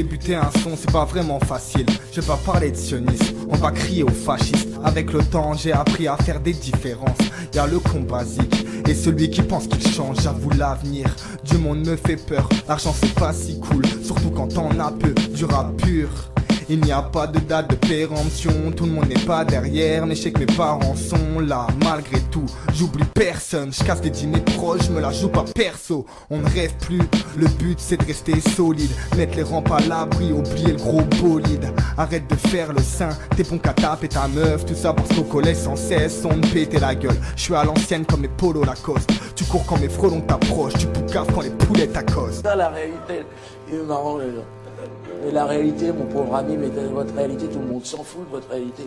débuter un son, c'est pas vraiment facile. Je vais pas parler de sionisme, on va crier aux fascistes. Avec le temps, j'ai appris à faire des différences. Y'a le con basique et celui qui pense qu'il change. J'avoue, l'avenir du monde me fait peur. L'argent c'est pas si cool, surtout quand on a peu. Du rap pur, il n'y a pas de date de péremption. Tout le monde n'est pas derrière, mais je sais que mes parents sont là. Malgré tout, j'oublie personne. Je casse des dîners proches, je me la joue pas perso. On ne rêve plus, le but c'est de rester solide. Mettre les rampes à l'abri, oublier le gros bolide. Arrête de faire le sein, t'es bon qu'à taper ta meuf. Tout ça parce qu'au collège sans cesse on me pétait la gueule. Je suis à l'ancienne comme mes polos Lacoste. Tu cours quand mes frelons t'approchent, tu poucaves quand les poulets t'accostent. Ça la réalité, il est marrant les gens. Mais la réalité, mon pauvre ami, mais votre réalité, tout le monde s'en fout de votre réalité.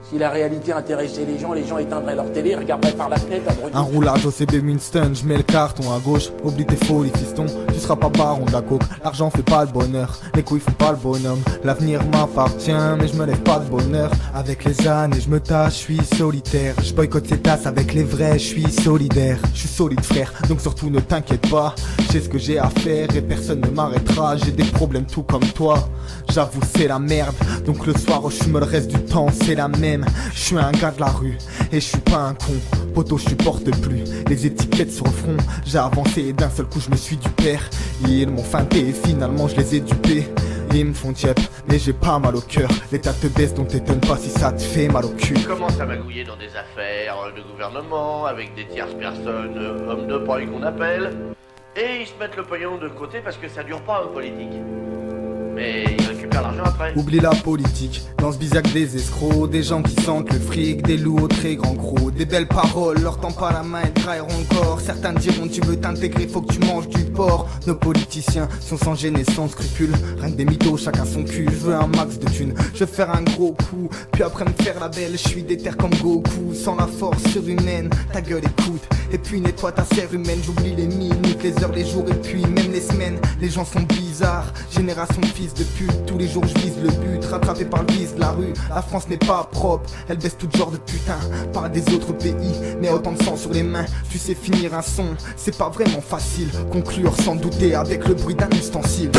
Si la réalité intéressait les gens éteindraient leur télé, regarderaient par la fenêtre à droite. Un roulage au CB Winston, je mets le carton à gauche. Oublie tes folies fiston, tu seras pas baron de la coke. L'argent fait pas le bonheur, les couilles font pas le bonhomme. L'avenir m'appartient mais je me lève pas de bonheur. Avec les années je me tâche, je suis solitaire. Je boycotte ces tasses avec les vrais, je suis solidaire. Je suis solide frère, donc surtout ne t'inquiète pas. J'ai ce que j'ai à faire et personne ne m'arrêtera. J'ai des problèmes tout comme toi, j'avoue c'est la merde. Donc le soir je me le reste du temps, c'est la même. Je suis un gars de la rue et je suis pas un con. Poto je supporte plus les étiquettes sur le front. J'ai avancé et d'un seul coup je me suis du père. Ils m'ont feinté et finalement je les ai dupés. Ils me font tiep mais j'ai pas mal au cœur. L'état te baisse donc t'étonnes pas si ça te fait mal au cul. Ils commencent à magouiller dans des affaires de gouvernement avec des tierces personnes, hommes de paille qu'on appelle. Et ils se mettent le pognon de côté parce que ça dure pas en politique. Mais ils récupèrent l'argent après. Oublie la politique, dans ce bisac des escrocs. Des gens qui sentent le fric, des loups au très grand gros. Des belles paroles, leur tend pas la main et trahiront le corps. Certains diront tu veux t'intégrer, faut que tu manges du porc. Nos politiciens sont sans gêne et sans scrupule. Rien que des mythos, chacun son cul. Je veux un max de thunes, je veux faire un gros coup. Puis après me faire la belle, je suis déter comme Goku. Sans la force surhumaine, ta gueule écoute. Et puis nettoie ta serre humaine, j'oublie les minutes, les heures, les jours et puis même les semaines. Les gens sont bizarres, génération de fils de pute. Tous les jours je vise le but, rattrapé par le vice de la rue. La France n'est pas propre, elle baisse tout genre de putain par des autres pays, mais autant de sang sur les mains. Tu sais finir un son, c'est pas vraiment facile. Conclure sans douter avec le bruit d'un ustensile.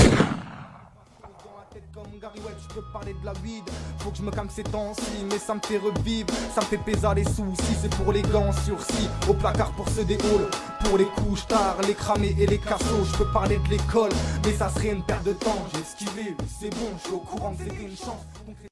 Je peux parler de la weed, faut que je me calme ces temps-ci. Mais ça me fait revivre, ça me fait peser les soucis. C'est pour les gants sursis, au placard pour ceux des halls. Pour les couches tard, les cramés et les cassos. Je peux parler de l'école, mais ça serait une perte de temps. J'ai esquivé, c'est bon, je suis au courant que c'était une chance.